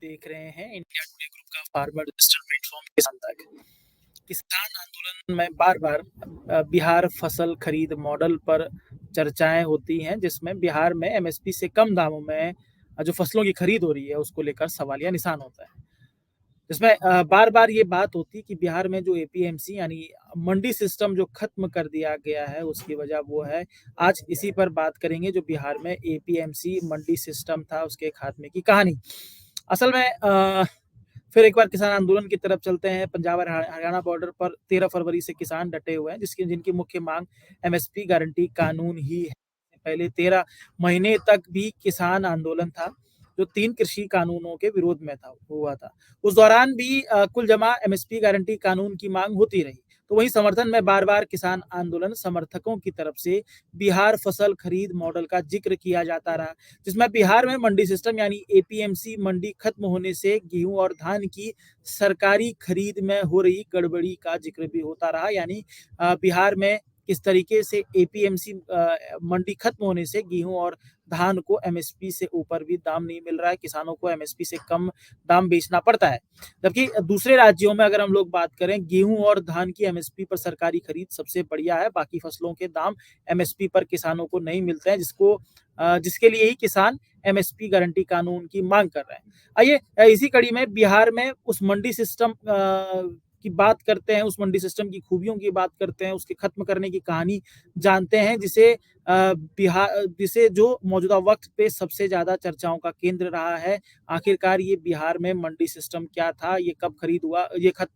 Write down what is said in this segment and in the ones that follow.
देख रहे हैं इंडिया टुडे ग्रुप का फॉरवर्ड डिजिटल प्लेटफॉर्म किसान तक। किसान आंदोलन में बार-बार बिहार फसल खरीद मॉडल पर चर्चाएँ होती हैं, जिसमें बिहार में एमएसपी से कम दामों में जो फसलों की खरीद हो रही है, उसको लेकर सवालिया निशान होता है। जिसमें बार-बार ये बात होती है कि बिहार में जो एपीएमसी यानी मंडी सिस्टम जो खत्म कर दिया गया है, उसकी वजह वो है। आज इसी पर बात करेंगे जो बिहार में एपीएमसी मंडी सिस्टम था, उसके खात्मे की कहानी। असल में फिर एक बार किसान आंदोलन की तरफ चलते हैं। पंजाब और हरियाणा बॉर्डर पर 13 फरवरी से किसान डटे हुए हैं, जिनकी मुख्य मांग एमएसपी गारंटी कानून ही है। पहले 13 महीने तक भी किसान आंदोलन था, जो 3 कृषि कानूनों के विरोध में हुआ था। उस दौरान भी कुल जमा एमएसपी गारंटी कानून की मांग होती रही। तो वहीं समर्थन में बार-बार किसान आंदोलन समर्थकों की तरफ से बिहार फसल खरीद मॉडल का जिक्र किया जाता रहा, जिसमें बिहार में मंडी सिस्टम यानी एपीएमसी मंडी खत्म होने से गेहूं और धान की सरकारी खरीद में हो रही गड़बड़ी का जिक्र भी होता रहा। यानी बिहार में किस तरीके से एपीएमसी मंडी खत्म होने से गेहूं और धान को एमएसपी से ऊपर भी दाम नहीं मिल रहा है, किसानों को एमएसपी से कम दाम बेचना पड़ता है। जबकि दूसरे राज्यों में अगर हम लोग बात करें, गेहूं और धान की एमएसपी पर सरकारी खरीद सबसे बढ़िया है, बाकी फसलों के दाम एमएसपी पर किसानों को नहीं मिलते हैं, जिसके लिए ही किसान एमएसपी गारंटी कानून की मांग कर रहे हैं। आइए इसी कड़ी में बिहार में उस मंडी सिस्टम की बात करते हैं, उस मंडी सिस्टम की खूबियों की बात करते हैं, उसके खत्म करने की कहानी जानते हैं, जिसे जो मौजूदा वक्त पे सबसे ज्यादा चर्चाओं का केंद्र रहा है। आखिरकार ये बिहार में मंडी सिस्टम क्या था, ये कब खरीद हुआ,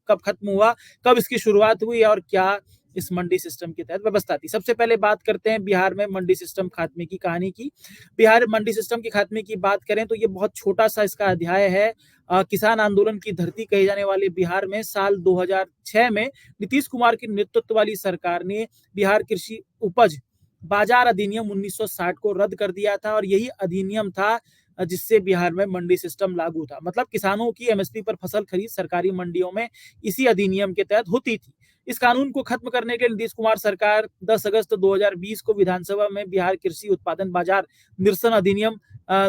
कब खत्म हुआ, कब इसकी शुरुआत हुई और क्या इस मंडी सिस्टम के तहत व्यवस्था थी। सबसे पहले बात करते हैं बिहार में मंडी सिस्टम खात्मे की कहानी की। बिहार मंडी सिस्टम के खात्मे की बात करें तो ये बहुत छोटा सा इसका अध्याय है। किसान आंदोलन की धरती कहे जाने वाले बिहार में साल 2006 में नीतीश कुमार की नेतृत्व वाली सरकार ने बिहार कृषि उपज बाजार अधिनियम 1960 को रद्द कर दिया था और यही अधिनियम था जिससे बिहार में मंडी सिस्टम लागू था। मतलब किसानों की एमएसपी पर फसल खरीद सरकारी मंडियों में इसी अधिनियम के तहत होती थी। इस कानून को खत्म करने के लिए नीतीश कुमार सरकार 10 अगस्त 2020 को विधानसभा में बिहार कृषि उत्पादन बाजार निरसन अधिनियम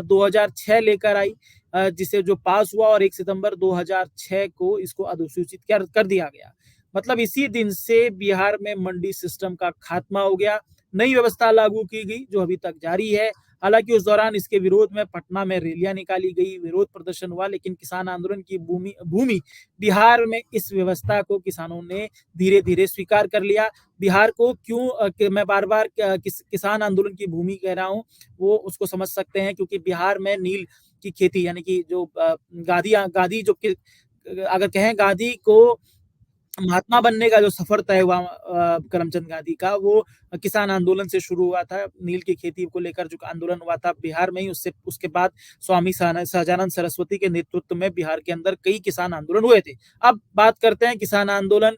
2006 लेकर आई, जिसे जो पास हुआ और 1 सितंबर 2006 को इसको अधिसूचित कर दिया गया। मतलब इसी दिन से बिहार में मंडी सिस्टम का खात्मा हो गया। नई व्यवस्था लागू की गई जो अभी तक जारी है। हालांकि उस दौरान इसके विरोध में पटना में रैलियां निकाली गई, विरोध प्रदर्शन हुआ, लेकिन किसान आंदोलन की भूमि बिहार में इस व्यवस्था को किसानों ने धीरे धीरे स्वीकार कर लिया। बिहार को क्यों मैं बार बार किसान आंदोलन की भूमि कह रहा हूँ, वो उसको समझ सकते हैं क्योंकि बिहार में नील की खेती यानी कि जो गादी जो अगर कहें गादी को महात्मा बनने का जो सफर तय हुआ करमचंद गांधी का, वो किसान आंदोलन से शुरू हुआ था। नील की खेती को लेकर जो आंदोलन हुआ था बिहार में ही, उससे उसके बाद स्वामी सहजानंद सरस्वती के नेतृत्व में बिहार के अंदर कई किसान आंदोलन हुए थे। अब बात करते हैं किसान आंदोलन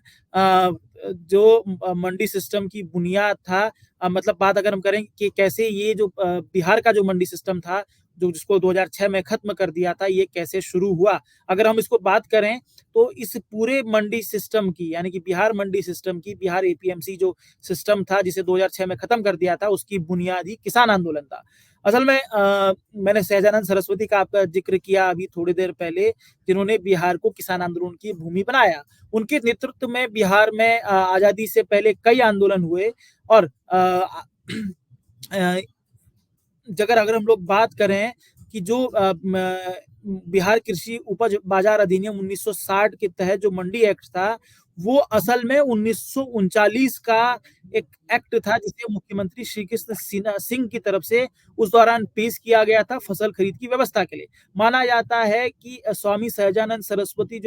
जो मंडी सिस्टम की बुनियाद था। मतलब बात अगर हम करें कि कैसे ये जो बिहार का जो मंडी सिस्टम था, जो जिसको 2006 में खत्म कर दिया था, ये कैसे शुरू हुआ। अगर हम इसको बात करें तो इस पूरे मंडी सिस्टम की यानी कि बिहार मंडी सिस्टम की, बिहार एपीएमसी जो सिस्टम था जिसे 2006 में खत्म कर दिया था, उसकी बुनियाद ही किसान आंदोलन था। असल में मैंने सहजानंद सरस्वती का आपका जिक्र किया अभी थोड़ी देर पहले, जिन्होंने बिहार को किसान आंदोलन की भूमि बनाया। उनके नेतृत्व में बिहार में आजादी से पहले कई आंदोलन हुए और अगर हम लोग बात करें कि जो बिहार कृषि उपज बाजार अधिनियम 1960 के तहत जो मंडी एक्ट था, वो असल में 1939 का एक एक्ट था जिसे मुख्यमंत्री श्री कृष्ण सिंह की तरफ से उस दौरान पेश किया गया था फसल खरीद की व्यवस्था के लिए। माना जाता है कि स्वामी सहजानंद सरस्वती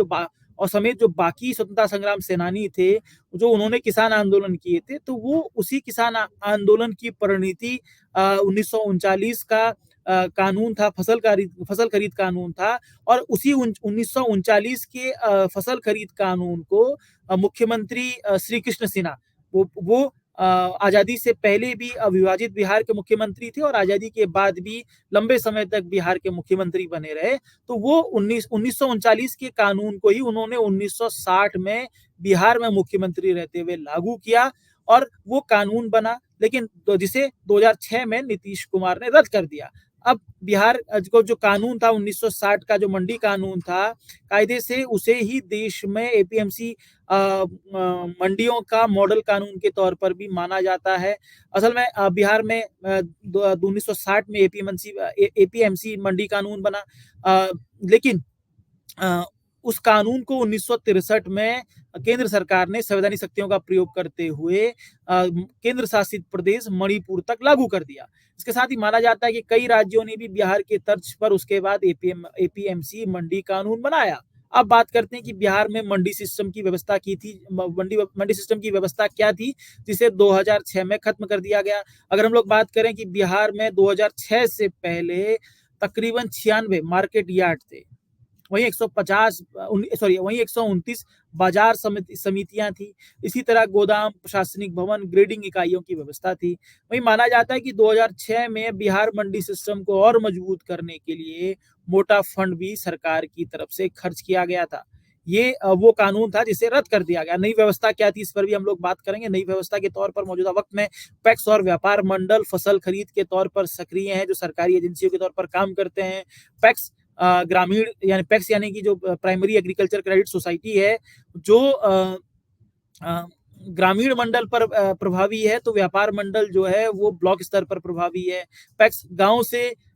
और समेत जो बाकी स्वतंत्रता संग्राम सेनानी थे, जो उन्होंने किसान आंदोलन किए थे, तो वो उसी किसान आंदोलन की परिणति 1939 का कानून था, फसल खरीद कानून था और उसी 1939 के फसल खरीद कानून को मुख्यमंत्री श्री कृष्ण सिन्हा वो आजादी से पहले भी अविभाजित बिहार के मुख्यमंत्री थे और आजादी के बाद भी लंबे समय तक बिहार के मुख्यमंत्री बने रहे। तो वो 1939 के कानून को ही उन्होंने 1960 में बिहार में मुख्यमंत्री रहते हुए लागू किया और वो कानून बना, लेकिन जिसे 2006 में नीतीश कुमार ने रद्द कर दिया। अब बिहार को जो कानून था 1960 का जो मंडी कानून था, कायदे से उसे ही देश में एपीएमसी मंडियों का मॉडल कानून के तौर पर भी माना जाता है। असल में बिहार में 1960 में एपीएमसी मंडी कानून बना, लेकिन उस कानून को 1963 में केंद्र सरकार ने संवैधानिक शक्तियों का प्रयोग करते हुए केंद्र शासित प्रदेश मणिपुर तक लागू कर दिया। इसके साथ ही माना जाता है कि कई राज्यों ने भी बिहार के तर्ज पर उसके बाद एपीएमसी मंडी कानून बनाया। अब बात करते हैं कि बिहार में मंडी सिस्टम की व्यवस्था की थी, मंडी सिस्टम की व्यवस्था क्या थी, जिसे 2006 में खत्म कर दिया गया। अगर हम लोग बात करें कि बिहार में 2006 से पहले तकरीबन 96 मार्केट यार्ड थे, वहीं 129 बाजार समितियां थी। इसी तरह गोदाम, प्रशासनिक भवन, ग्रेडिंग इकाइयों की व्यवस्था थी। वहीं माना जाता है कि 2006 में बिहार मंडी सिस्टम को और मजबूत करने के लिए मोटा फंड भी सरकार की तरफ से खर्च किया गया था। ये वो कानून था जिसे रद्द कर दिया गया। नई व्यवस्था क्या थी, इस पर भी हम लोग बात करेंगे। नई व्यवस्था के तौर पर मौजूदा वक्त में पैक्स और व्यापार मंडल फसल खरीद के तौर पर सक्रिय हैं, जो सरकारी एजेंसियों के तौर पर काम करते हैं। पैक्स ग्रामीण यानी पैक्स यानी कि जो प्राइमरी एग्रीकल्चर क्रेडिट सोसाइटी है, जो ग्रामीण मंडल पर प्रभावी है, तो व्यापार मंडल जो है वो ब्लॉक स्तर पर प्रभावी है। पैक्स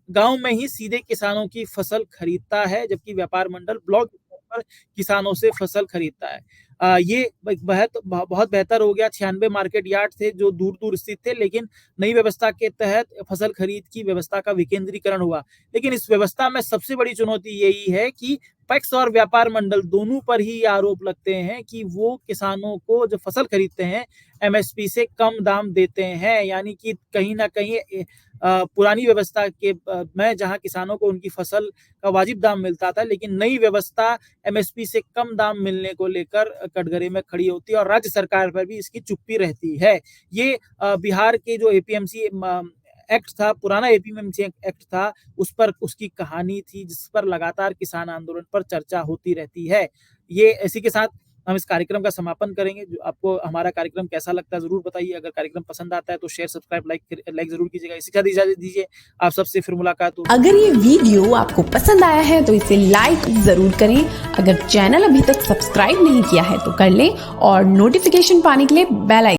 गांव में ही सीधे किसानों की फसल खरीदता है, जबकि व्यापार मंडल ब्लॉक स्तर पर किसानों से फसल खरीदता है। ये बहुत बेहतर हो गया। 96 मार्केट यार्ड थे जो दूर दूर स्थित थे, लेकिन नई व्यवस्था के तहत फसल खरीद की व्यवस्था का विकेंद्रीकरण हुआ। लेकिन इस व्यवस्था में सबसे बड़ी चुनौती यही है कि पैक्स और व्यापार मंडल दोनों पर ही आरोप लगते हैं कि वो किसानों को जो फसल खरीदते हैं एमएसपी से कम दाम देते हैं। यानी कि कहीं ना कहीं पुरानी व्यवस्था के में जहां किसानों को उनकी फसल का वाजिब दाम मिलता था, लेकिन नई व्यवस्था एमएसपी से कम दाम मिलने को लेकर कटघरे में खड़ी होती है और राज्य सरकार पर भी इसकी चुप्पी रहती है। ये बिहार के जो एपीएमसी एक्ट था, पुराना एपीएमसी एक्ट था, उस पर उसकी कहानी थी, जिस पर लगातार किसान आंदोलन पर चर्चा होती रहती है। ये इसी के साथ हम इस कार्यक्रम का समापन करेंगे। जो आपको हमारा कार्यक्रम कैसा लगता है जरूर बताइए। अगर कार्यक्रम पसंद आता है तो शेयर, सब्सक्राइब, लाइक जरूर कीजिएगा। इसी के साथ इजाजत दीजिए, आप सबसे फिर मुलाकात होगी। अगर ये वीडियो आपको पसंद आया है तो इसे लाइक जरूर करें। अगर चैनल अभी तक सब्सक्राइब नहीं किया है तो कर लें और नोटिफिकेशन पाने के लिए बेल आइकन